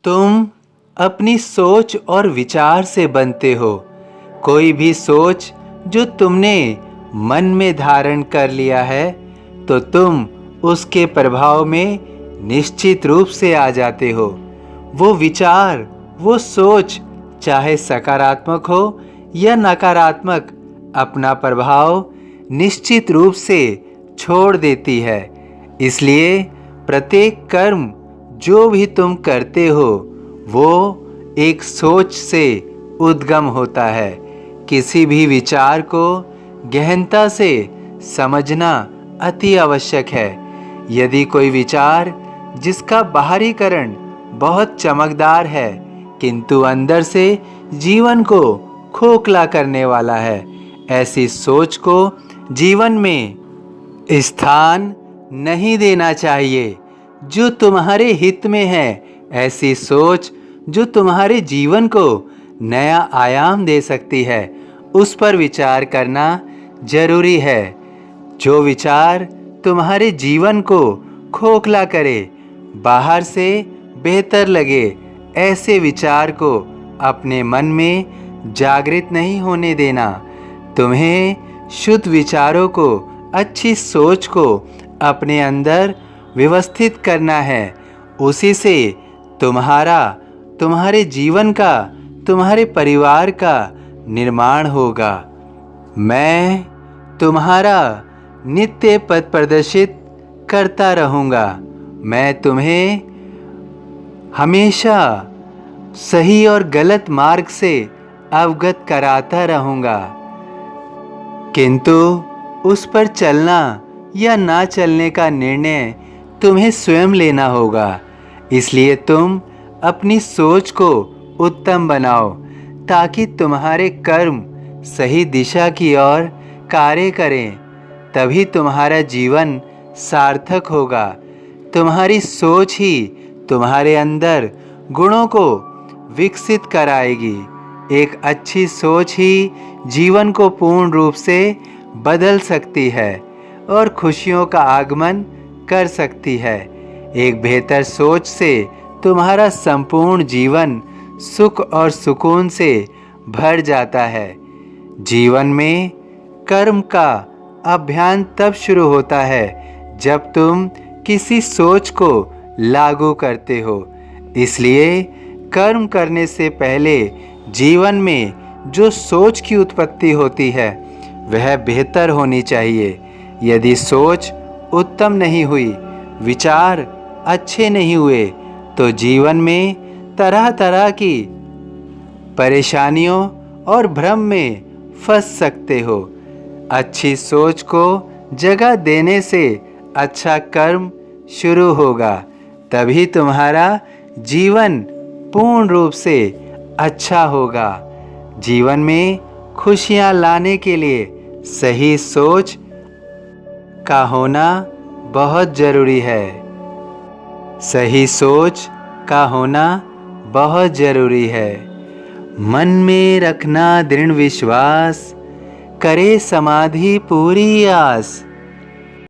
तुम अपनी सोच और विचार से बनते हो। कोई भी सोच जो तुमने मन में धारण कर लिया है, तो तुम उसके प्रभाव में निश्चित रूप से आ जाते हो। वो विचार, वो सोच, चाहे सकारात्मक हो या नकारात्मक, अपना प्रभाव निश्चित रूप से छोड़ देती है। इसलिए प्रत्येक कर्म जो भी तुम करते हो, वो एक सोच से उद्गम होता है। किसी भी विचार को गहनता से समझना अति आवश्यक है। यदि कोई विचार जिसका बाहरीकरण बहुत चमकदार है, किंतु अंदर से जीवन को खोखला करने वाला है, ऐसी सोच को जीवन में स्थान नहीं देना चाहिए। जो तुम्हारे हित में है, ऐसी सोच जो तुम्हारे जीवन को नया आयाम दे सकती है, उस पर विचार करना जरूरी है। जो विचार तुम्हारे जीवन को खोखला करे, बाहर से बेहतर लगे, ऐसे विचार को अपने मन में जागृत नहीं होने देना। तुम्हें शुद्ध विचारों को, अच्छी सोच को अपने अंदर व्यवस्थित करना है। उसी से तुम्हारे जीवन का, तुम्हारे परिवार का निर्माण होगा। मैं तुम्हारा नित्य पथ प्रदर्शित करता रहूँगा। मैं तुम्हें हमेशा सही और गलत मार्ग से अवगत कराता रहूँगा, किंतु उस पर चलना या ना चलने का निर्णय तुम्हें स्वयं लेना होगा। इसलिए तुम अपनी सोच को उत्तम बनाओ, ताकि तुम्हारे कर्म सही दिशा की ओर कार्य करें। तभी तुम्हारा जीवन सार्थक होगा। तुम्हारी सोच ही तुम्हारे अंदर गुणों को विकसित कराएगी। एक अच्छी सोच ही जीवन को पूर्ण रूप से बदल सकती है और खुशियों का आगमन कर सकती है। एक बेहतर सोच से तुम्हारा संपूर्ण जीवन सुख और सुकून से भर जाता है। जीवन में कर्म का अभियान तब शुरू होता है जब तुम किसी सोच को लागू करते हो। इसलिए कर्म करने से पहले जीवन में जो सोच की उत्पत्ति होती है, वह बेहतर होनी चाहिए। यदि सोच उत्तम नहीं हुई, विचार अच्छे नहीं हुए, तो जीवन में तरह तरह की परेशानियों और भ्रम में फंस सकते हो। अच्छी सोच को जगह देने से अच्छा कर्म शुरू होगा। तभी तुम्हारा जीवन पूर्ण रूप से अच्छा होगा। जीवन में खुशियाँ लाने के लिए सही सोच का होना बहुत ज़रूरी है। सही सोच का होना बहुत ज़रूरी है। मन में रखना दृढ़ विश्वास, करे समाधि पूरी आस।